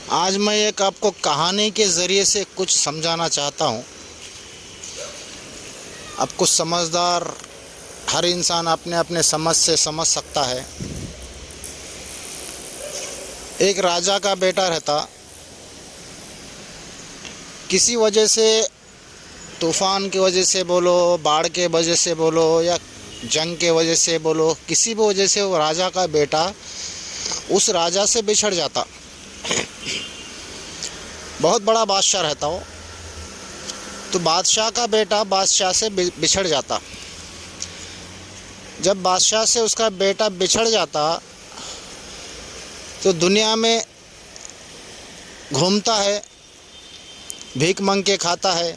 آج میں ایک آپ کو کہانی کے ذریعے سے کچھ سمجھانا چاہتا ہوں. اب کچھ سمجھدار ہر انسان اپنے اپنے سمجھ سے سمجھ سکتا ہے. ایک راجا کا بیٹا رہتا. کسی وجہ سے، طوفان کی وجہ سے بولو، باڑھ کے وجہ سے بولو، یا جنگ کے وجہ سے بولو، کسی بھی وجہ سے وہ راجا کا بیٹا اس راجا سے بچھڑ جاتا. بہت بڑا بادشاہ رہتا ہو، تو بادشاہ کا بیٹا بادشاہ سے بچھڑ جاتا. جب بادشاہ سے اس کا بیٹا بچھڑ جاتا تو دنیا میں گھومتا ہے، بھیک مانگ کے کھاتا ہے،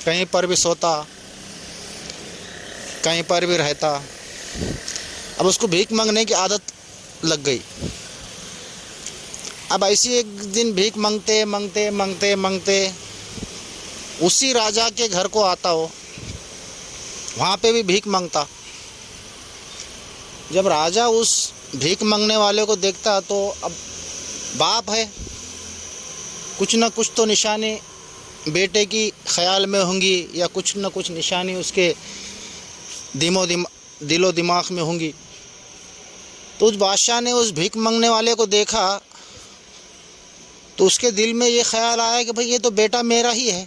کہیں پر بھی سوتا، کہیں پر بھی رہتا. اب اس کو بھیک مانگنے کی عادت لگ گئی. اب ایسی ایک دن بھیک مانگتے مانگتے مانگتے مانگتے اسی راجا کے گھر کو آتا ہو، وہاں پہ بھی بھیک مانگتا. جب راجا اس بھیک مانگنے والے کو دیکھتا تو اب باپ ہے، کچھ نہ کچھ تو نشانی بیٹے کی خیال میں ہوں گی، یا کچھ نہ کچھ نشانی اس کے دل و دماغ میں ہوں گی. تو اس بادشاہ نے اس بھیک مانگنے والے کو دیکھا تو اس کے دل میں یہ خیال آیا کہ بھئی یہ تو بیٹا میرا ہی ہے.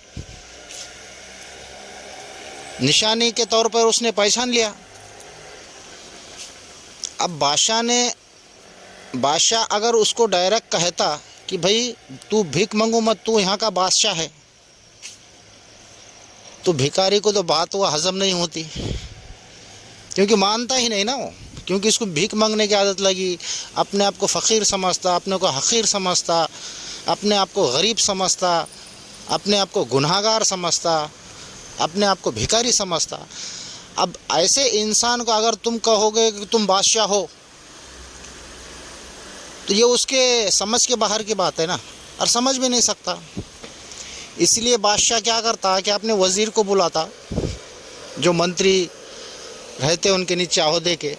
نشانی کے طور پر اس نے پہچان لیا. اب بادشاہ اگر اس کو ڈائریکٹ کہتا کہ بھئی تو بھیک مانگو مت، تو یہاں کا بادشاہ ہے، تو بھیکاری کو تو بات وہ ہضم نہیں ہوتی، کیونکہ مانتا ہی نہیں نا وہ، کیونکہ اس کو بھیک مانگنے کی عادت لگی. اپنے آپ کو فقیر سمجھتا، اپنے کو حقیر سمجھتا، اپنے آپ کو غریب سمجھتا، اپنے آپ کو گنہگار سمجھتا، اپنے آپ کو بھیکاری سمجھتا. اب ایسے انسان کو اگر تم کہو گے کہ تم بادشاہ ہو، تو یہ اس کے سمجھ کے باہر کی بات ہے نا، اور سمجھ بھی نہیں سکتا. اس لیے بادشاہ کیا کرتا کہ اپنے وزیر کو بلاتا، جو منتری رہتے ان کے نیچے عہدے کے،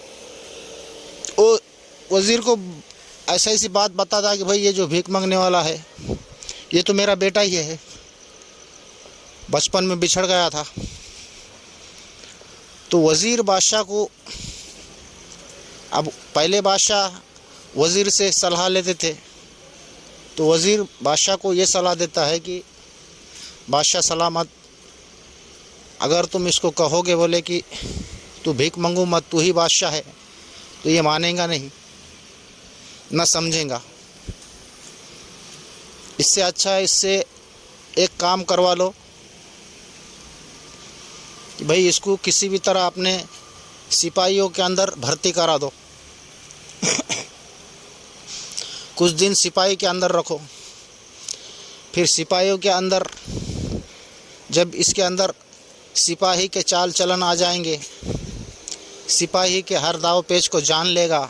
وہ وزیر کو ایسی بات بتاتا کہ بھئی یہ جو بھیک مانگنے والا ہے یہ تو میرا بیٹا ہی ہے، بچپن میں بچھڑ گیا تھا. تو وزیر بادشاہ کو، اب پہلے بادشاہ وزیر سے صلاح لیتے تھے، تو وزیر بادشاہ کو یہ صلاح دیتا ہے کہ بادشاہ سلامت، اگر تم اس کو کہو گے بولے کہ تو بھیک مانگو مت، تو ہی بادشاہ ہے، تو یہ مانیں گا نہیں، نہ سمجھیں گا. اس سے اچھا ہے اس سے ایک کام کروا لو کہ بھئی اس کو کسی بھی طرح اپنے سپاہیوں کے اندر بھرتی کرا دو، کچھ دن سپاہی کے اندر رکھو. پھر سپاہیوں کے اندر جب اس کے اندر سپاہی کے چال چلن آ جائیں گے، سپاہی کے ہر داؤ پیچ کو جان لے گا،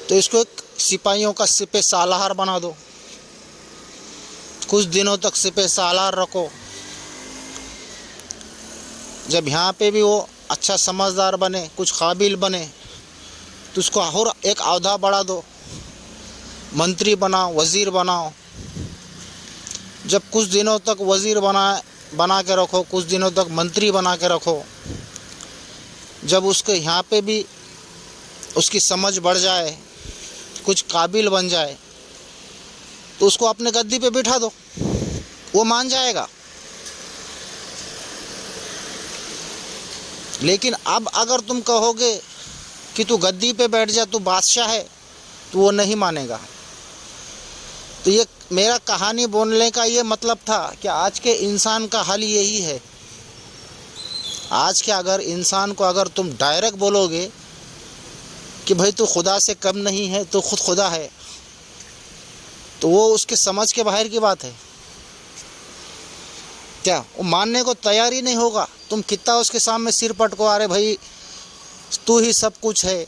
تو اس کو ایک سپاہیوں کا سپہ سالار بنا دو. کچھ دنوں تک سپہ سالار رکھو. جب یہاں پہ بھی وہ اچھا سمجھدار بنے، کچھ قابل بنے، تو اس کو اور ایک عہدہ بڑھا دو، منتری بناؤ، وزیر بناؤ. جب کچھ دنوں تک وزیر بنا کے رکھو، کچھ دنوں تک منتری بنا کے رکھو، جب اس کے یہاں پہ بھی اس کی سمجھ بڑھ جائے، کچھ قابل بن جائے، تو اس کو اپنے گدی پہ بٹھا دو، وہ مان جائے گا. لیکن اب اگر تم کہو گے کہ تو گدی پہ بیٹھ جا، تو بادشاہ ہے، تو وہ نہیں مانے گا. تو یہ میرا کہانی بولنے کا یہ مطلب تھا کہ آج کے انسان کا حال یہی ہے. آج کے اگر انسان کو اگر تم ڈائریکٹ بولو گے کہ بھئی تو خدا سے کم نہیں ہے، تو خود خدا ہے، تو وہ اس کے سمجھ کے باہر کی بات ہے. کیا وہ ماننے کو تیار ہی نہیں ہوگا؟ تم کتنا اس کے سامنے سر پٹکو، ارے بھائی تو ہی سب کچھ ہے،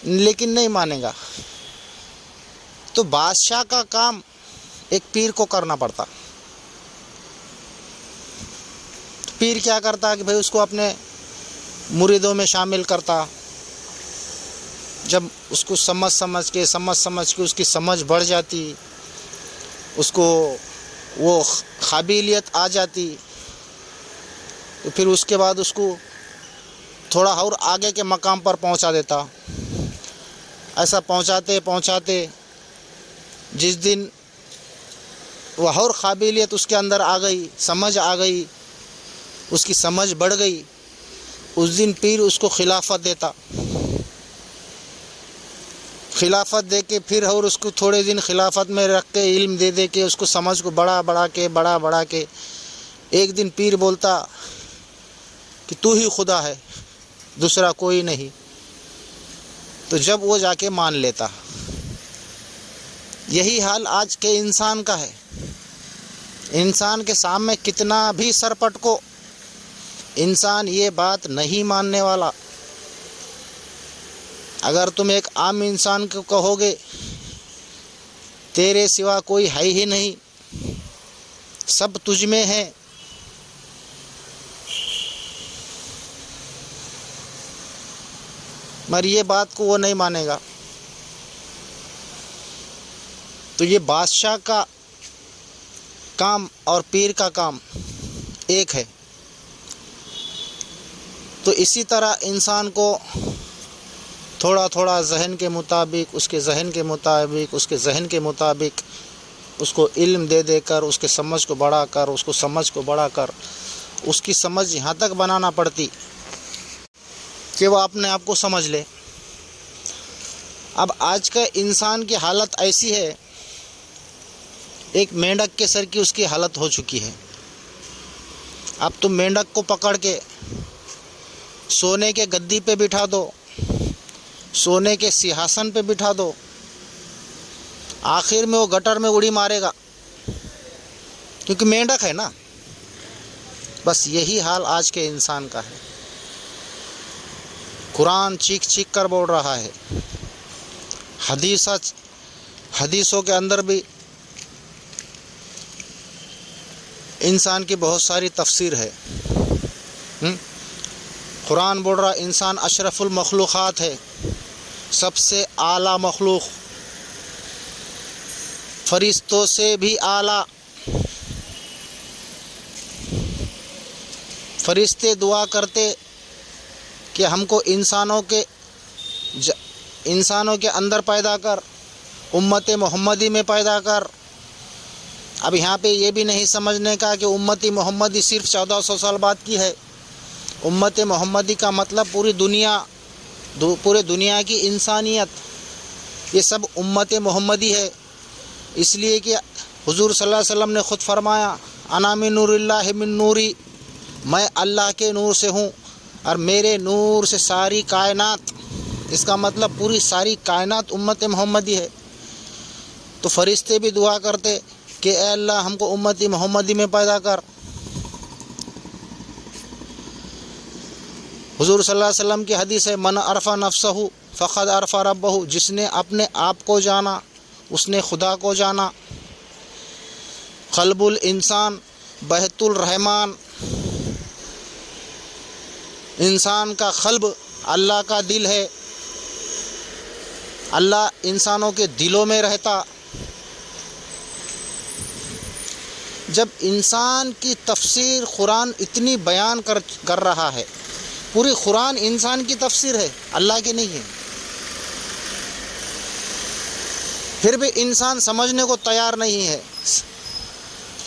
لیکن نہیں مانے گا. تو بادشاہ کا کام ایک پیر کو کرنا پڑتا. پیر کیا کرتا کہ بھئی اس کو اپنے مریدوں میں شامل کرتا، جب اس کو سمجھ کے اس کی سمجھ بڑھ جاتی، اس کو وہ قابلیت آ جاتی، تو پھر اس کے بعد اس کو تھوڑا اور آگے کے مقام پر پہنچا دیتا۔ ایسا پہنچاتے جس دن وہ اور قابلیت اس کے اندر آ گئی، سمجھ آ گئی، اس کی سمجھ بڑھ گئی، اس دن پیر اس کو خلافت دیتا۔ خلافت دے کے پھر اور اس کو تھوڑے دن خلافت میں رکھ کے علم دے کے اس کو سمجھ کو بڑھا کے ایک دن پیر بولتا کہ تو ہی خدا ہے، دوسرا کوئی نہیں۔ تو جب وہ جا کے مان لیتا۔ یہی حال آج کے انسان کا ہے۔ انسان کے سامنے کتنا بھی سر پٹکو، انسان یہ بات نہیں ماننے والا۔ اگر تم ایک عام انسان کو کہو گے تیرے سوا کوئی ہے ہی نہیں، سب تجھ میں ہے، مگر یہ بات کو وہ نہیں مانے گا۔ تو یہ بادشاہ کا کام اور پیر کا کام ایک ہے۔ تو اسی طرح انسان کو تھوڑا ذہن کے مطابق، اس کے ذہن کے مطابق اس کو علم دے کر، اس کے سمجھ کو بڑھا کر اس کی سمجھ یہاں تک بنانا پڑتی کہ وہ اپنے آپ کو سمجھ لے۔ اب آج کا انسان کی حالت ایسی ہے، ایک مینڈک کے سر کی اس کی حالت ہو چکی ہے۔ اب تم مینڈک کو پکڑ کے سونے کے گدی پہ بٹھا دو، سونے کے سیاہسن پہ بٹھا دو، آخر میں وہ گٹر میں اڑی مارے گا، کیونکہ مینڈک ہے نا۔ بس یہی حال آج کے انسان کا ہے۔ قرآن چیخ کر بول رہا ہے، حدیثوں کے اندر بھی انسان کی بہت ساری تفسیر ہے۔ قرآن بول رہا انسان اشرف المخلوقات ہے، سب سے اعلیٰ مخلوق، فرشتوں سے بھی اعلیٰ۔ فرشتے دعا کرتے کہ ہم کو انسانوں کے اندر پیدا کر، امت محمدی میں پیدا کر۔ اب یہاں پہ یہ بھی نہیں سمجھنے کا کہ امت محمدی صرف 1400 سال بعد کی ہے۔ امت محمدی کا مطلب پوری دنیا کی انسانیت، یہ سب امت محمدی ہے۔ اس لیے کہ حضور صلی اللہ علیہ وسلم نے خود فرمایا، انا من نور اللہ من نوری، میں اللہ کے نور سے ہوں اور میرے نور سے ساری کائنات، اس کا مطلب پوری ساری کائنات امت محمدی ہے۔ تو فرشتے بھی دعا کرتے کہ اے اللہ ہم کو امت محمدی میں پیدا کر۔ حضور صلی اللہ علیہ وسلم کی حدیث ہے، من عرف نفسہ فقد عرف ربہ، جس نے اپنے آپ کو جانا اس نے خدا کو جانا۔ قلب الانسان بیت الرحمن، انسان کا قلب اللہ کا دل ہے، اللہ انسانوں کے دلوں میں رہتا۔ جب انسان کی تفسیر قرآن اتنی بیان کر رہا ہے، پوری قرآن انسان کی تفسیر ہے، اللہ کی نہیں ہے، پھر بھی انسان سمجھنے کو تیار نہیں ہے۔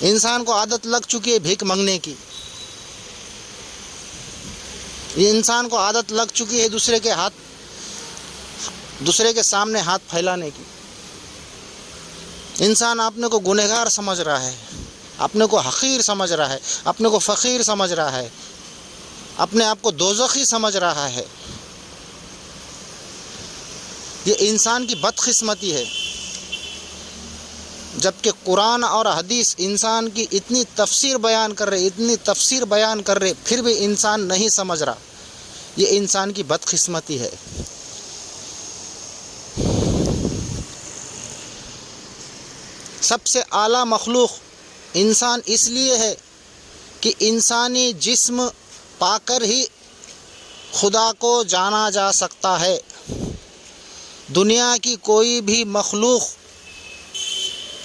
انسان کو عادت لگ چکی ہے بھیک مانگنے کی، یہ انسان کو عادت لگ چکی ہے دوسرے کے سامنے ہاتھ پھیلانے کی۔ انسان اپنے کو گنہگار سمجھ رہا ہے، اپنے کو حقیر سمجھ رہا ہے، اپنے کو فقیر سمجھ رہا ہے، اپنے آپ کو دوزخی سمجھ رہا ہے۔ یہ انسان کی بدقسمتی ہے۔ جبکہ قرآن اور حدیث انسان کی اتنی تفسیر بیان کر رہے پھر بھی انسان نہیں سمجھ رہا، یہ انسان کی بدقسمتی ہے۔ سب سے اعلیٰ مخلوق انسان اس لیے ہے کہ انسانی جسم پا کر ہی خدا کو جانا جا سکتا ہے۔ دنیا کی کوئی بھی مخلوق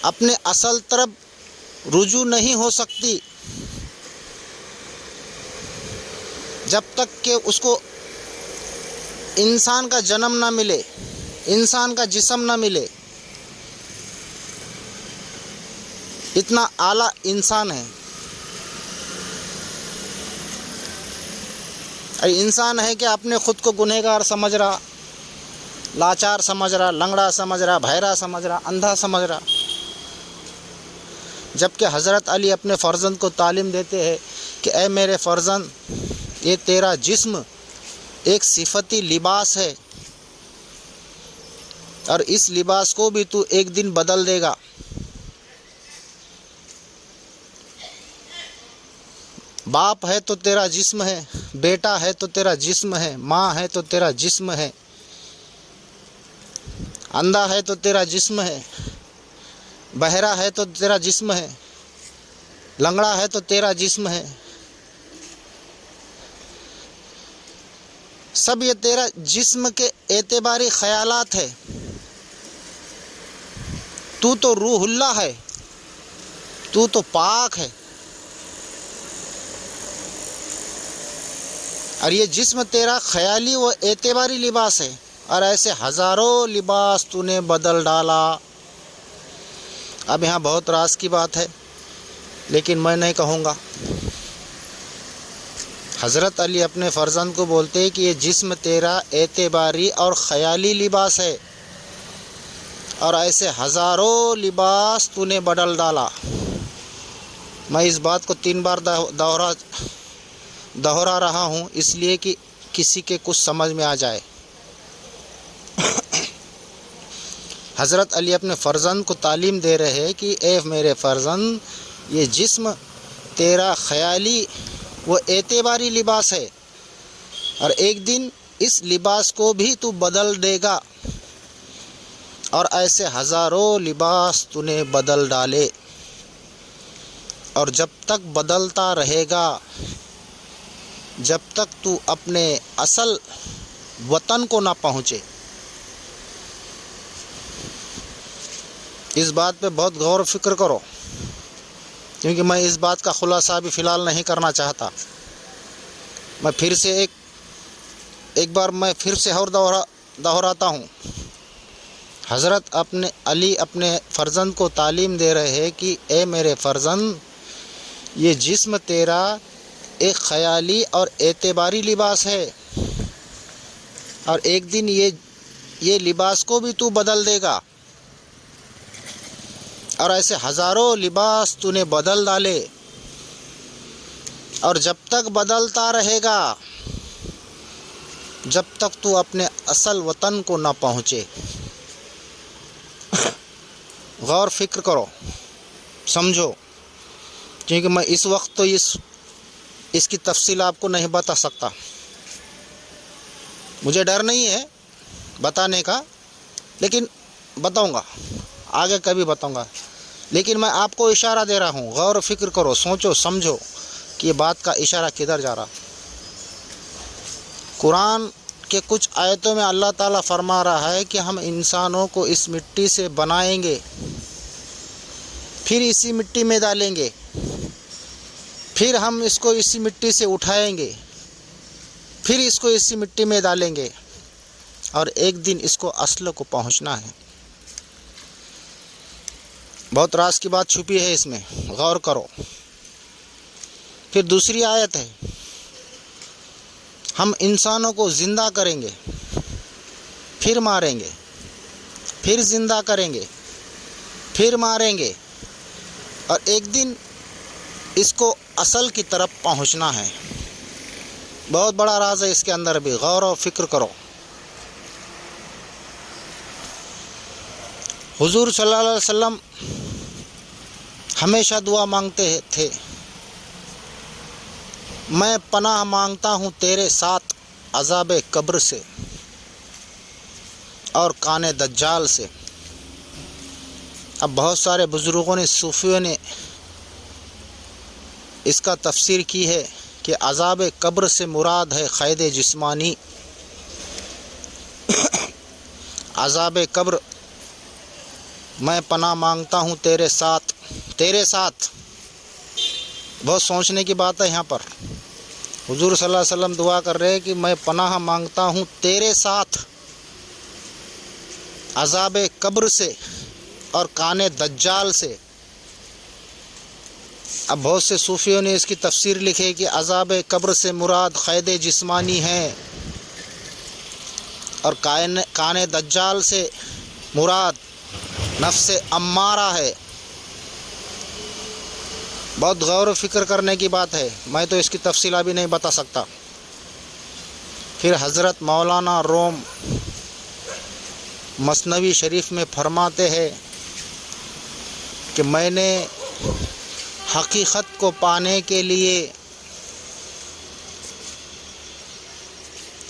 اپنے اصل طرف رجوع نہیں ہو سکتی جب تک کہ اس کو انسان کا جنم نہ ملے، انسان کا جسم نہ ملے۔ اتنا اعلیٰ انسان ہے، انسان ہے کہ اپنے خود کو گنہگار سمجھ رہا، لاچار سمجھ رہا، لنگڑا سمجھ رہا، بہرا سمجھ رہا، اندھا سمجھ رہا، جبکہ حضرت علی اپنے فرزند کو تعلیم دیتے ہیں کہ اے میرے فرزند، یہ تیرا جسم ایک صفتی لباس ہے، اور اس لباس کو بھی تو ایک دن بدل دے گا۔ باپ ہے تو تیرا جسم ہے، بیٹا ہے تو تیرا جسم ہے، ماں ہے تو تیرا جسم ہے، اندھا ہے تو تیرا جسم ہے، بہرا ہے تو تیرا جسم ہے، لنگڑا ہے تو تیرا جسم ہے، سب یہ تیرا جسم کے اعتباری خیالات ہے۔ تو روح اللہ ہے، تو پاک ہے، اور یہ جسم تیرا خیالی و اعتباری لباس ہے، اور ایسے ہزاروں لباس تو نے بدل ڈالا۔ اب یہاں بہت راز کی بات ہے، لیکن میں نہیں کہوں گا۔ حضرت علی اپنے فرزند کو بولتے ہیں کہ یہ جسم تیرا اعتباری اور خیالی لباس ہے، اور ایسے ہزاروں لباس تو نے بدل ڈالا۔ میں اس بات کو 3 بار دہرا رہا ہوں، اس لیے کہ کسی کے کچھ سمجھ میں آ جائے۔ حضرت علی اپنے فرزند کو تعلیم دے رہے ہیں کہ اے میرے فرزند، یہ جسم تیرا خیالی و اعتباری لباس ہے، اور ایک دن اس لباس کو بھی تو بدل دے گا، اور ایسے ہزاروں لباس تو نے بدل ڈالے، اور جب تک بدلتا رہے گا، جب تک تو اپنے اصل وطن کو نہ پہنچے۔ اس بات پہ بہت غور و فکر کرو، کیونکہ میں اس بات کا خلاصہ بھی فی الحال نہیں کرنا چاہتا۔ میں پھر سے ایک بار میں پھر سے اور دہراتا ہوں۔ حضرت علی اپنے فرزند کو تعلیم دے رہے ہیں کہ اے میرے فرزند، یہ جسم تیرا ایک خیالی اور اعتباری لباس ہے، اور ایک دن یہ لباس کو بھی تو بدل دے گا، اور ایسے ہزاروں لباس تو نے بدل ڈالے، اور جب تک بدلتا رہے گا، جب تک تو اپنے اصل وطن کو نہ پہنچے۔ غور فکر کرو، سمجھو، کیونکہ میں اس وقت تو اس کی تفصیل آپ کو نہیں بتا سکتا۔ مجھے ڈر نہیں ہے بتانے کا، لیکن بتاؤں گا، آگے کبھی بتاؤں گا، لیکن میں آپ کو اشارہ دے رہا ہوں۔ غور و فکر کرو، سوچو سمجھو کہ یہ بات کا اشارہ کدھر جا رہا۔ قرآن کے کچھ آیتوں میں اللہ تعالیٰ فرما رہا ہے کہ ہم انسانوں کو اس مٹی سے بنائیں گے، پھر اسی مٹی میں ڈالیں گے، پھر ہم اس کو اسی مٹی سے اٹھائیں گے، پھر اس کو اسی مٹی میں ڈالیں گے، اور ایک دن اس کو اصل کو پہنچنا ہے۔ بہت راز کی بات چھپی ہے اس میں، غور کرو۔ پھر دوسری آیت ہے، ہم انسانوں کو زندہ کریں گے، پھر ماریں گے، پھر زندہ کریں گے، پھر ماریں گے، اور ایک دن اس کو اصل کی طرف پہنچنا ہے۔ بہت بڑا راز ہے اس کے اندر بھی، غور و فکر کرو۔ حضور صلی اللہ علیہ وسلم ہمیشہ دعا مانگتے تھے، میں پناہ مانگتا ہوں تیرے ساتھ عذاب قبر سے اور کان دجال سے۔ اب بہت سارے بزرگوں نے، صوفیوں نے اس کا تفسیر کی ہے کہ عذاب قبر سے مراد ہے قید جسمانی، عذاب قبر میں پناہ مانگتا ہوں تیرے ساتھ. بہت سوچنے کی بات ہے. یہاں پر حضور صلی اللہ علیہ وسلم دعا کر رہے ہیں کہ میں پناہ مانگتا ہوں تیرے ساتھ عذاب قبر سے اور کان دجال سے. اب بہت سے صوفیوں نے اس کی تفسیر لکھی کہ عذاب قبر سے مراد قید جسمانی ہے اور کان دجال سے مراد نفس امارہ ہے. بہت غور و فکر کرنے کی بات ہے. میں تو اس کی تفصیل ابھی نہیں بتا سکتا. پھر حضرت مولانا روم مثنوی شریف میں فرماتے ہیں کہ میں نے حقیقت کو پانے کے لیے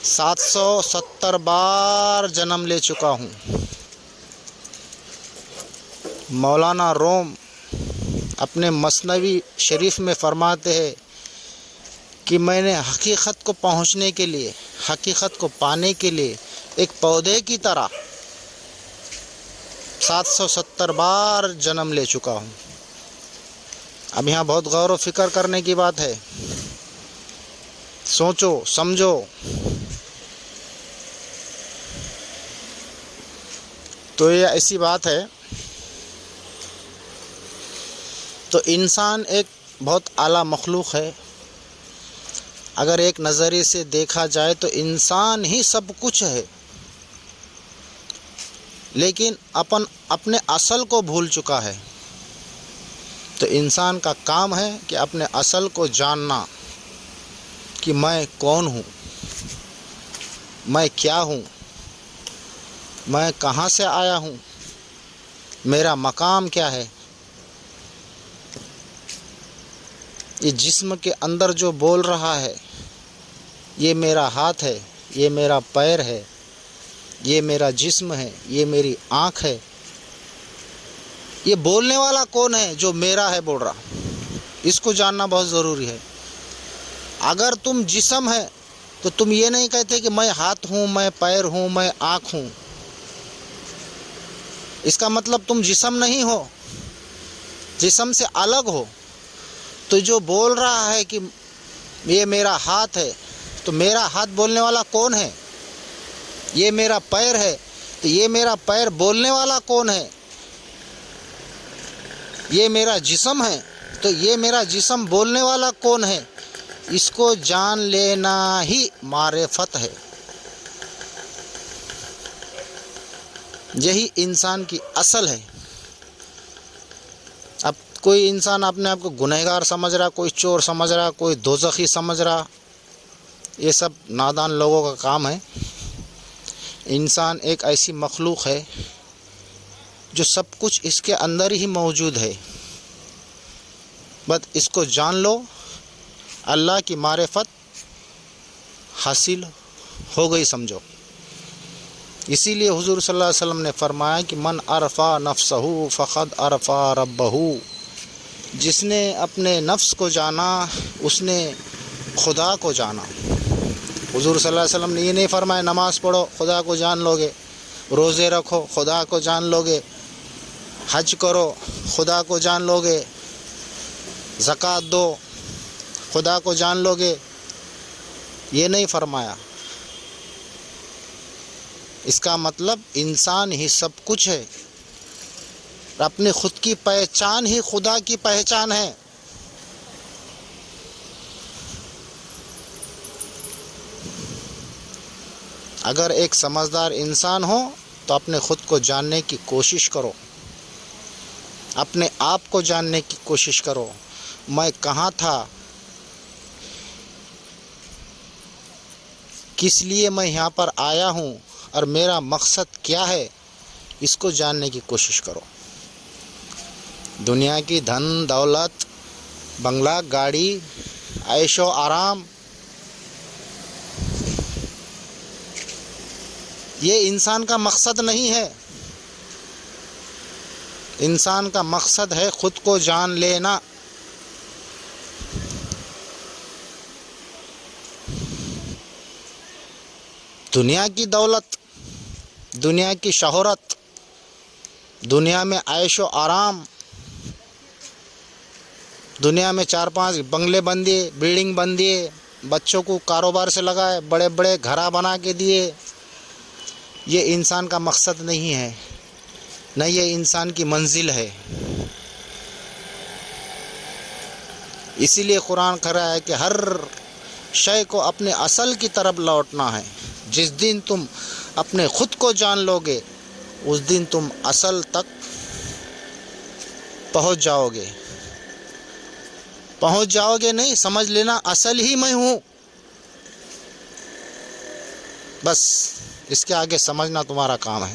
770 بار جنم لے چکا ہوں. مولانا روم اپنے مثنوی شریف میں فرماتے ہیں کہ میں نے حقیقت کو پہنچنے کے لیے، حقیقت کو پانے کے لیے ایک پودے کی طرح 770 بار جنم لے چکا ہوں. اب یہاں بہت غور و فکر کرنے کی بات ہے. سوچو سمجھو. تو یہ ایسی بات ہے. تو انسان ایک بہت اعلیٰ مخلوق ہے. اگر ایک نظریے سے دیکھا جائے تو انسان ہی سب کچھ ہے، لیکن اپنے اصل کو بھول چکا ہے. تو انسان کا کام ہے کہ اپنے اصل کو جاننا کہ میں کون ہوں، میں کیا ہوں، میں کہاں سے آیا ہوں، میرا مقام کیا ہے. یہ جسم کے اندر جو بول رہا ہے، یہ میرا ہاتھ ہے، یہ میرا پیر ہے، یہ میرا جسم ہے، یہ میری آنکھ ہے. یہ بولنے والا کون ہے جو میرا ہے بول رہا؟ اس کو جاننا بہت ضروری ہے. اگر تم جسم ہے تو تم یہ نہیں کہتے کہ میں ہاتھ ہوں، میں پیر ہوں، میں آنکھ ہوں. اس کا مطلب تم جسم نہیں ہو، جسم سے الگ ہو. تو جو بول رہا ہے کہ یہ میرا ہاتھ ہے، تو میرا ہاتھ بولنے والا کون ہے؟ یہ میرا پیر ہے، تو یہ میرا پیر بولنے والا کون ہے؟ یہ میرا جسم ہے، تو یہ میرا جسم بولنے والا کون ہے؟ اس کو جان لینا ہی معرفت ہے. یہی انسان کی اصل ہے. اب کوئی انسان اپنے آپ کو گنہگار سمجھ رہا، کوئی چور سمجھ رہا، کوئی دوزخی سمجھ رہا. یہ سب نادان لوگوں کا کام ہے. انسان ایک ایسی مخلوق ہے جو سب کچھ اس کے اندر ہی موجود ہے. بس اس کو جان لو، اللہ کی معرفت حاصل ہو گئی سمجھو. اسی لیے حضور صلی اللہ علیہ وسلم نے فرمایا کہ من عرفا نفسہ فقد عرفا ربہ. جس نے اپنے نفس کو جانا اس نے خدا کو جانا. حضور صلی اللہ علیہ وسلم نے یہ نہیں فرمایا نماز پڑھو خدا کو جان لو گے، روزے رکھو خدا کو جان لو گے، حج کرو خدا کو جان لو گے، زکوٰۃ دو خدا کو جان لو گے. یہ نہیں فرمایا. اس کا مطلب انسان ہی سب کچھ ہے. اپنی خود کی پہچان ہی خدا کی پہچان ہے. اگر ایک سمجھدار انسان ہو تو اپنے خود کو جاننے کی کوشش کرو، اپنے آپ کو جاننے کی کوشش کرو. میں کہاں تھا، کس لیے میں یہاں پر آیا ہوں اور میرا مقصد کیا ہے، اس کو جاننے کی کوشش کرو. دنیا کی دھن دولت، بنگلہ گاڑی، عیش و آرام، یہ انسان کا مقصد نہیں ہے. انسان کا مقصد ہے خود کو جان لینا. دنیا کی دولت دنیا کی شہرت، دنیا میں عیش و آرام، دنیا میں 4-5 بنگلے بن دیے، بلڈنگ بن دیے، بچوں کو کاروبار سے لگائے، بڑے بڑے گھر بنا کے دیے، یہ انسان کا مقصد نہیں ہے، نہ یہ انسان کی منزل ہے۔ اسی لیے قرآن کہہ رہا ہے کہ ہر شے کو اپنے اصل کی طرف لوٹنا ہے۔ جس دن تم اپنے خود کو جان لو گے اس دن تم اصل تک پہنچ جاؤ گے نہیں، سمجھ لینا اصل ہی میں ہوں، بس اس کے آگے سمجھنا تمہارا کام ہے۔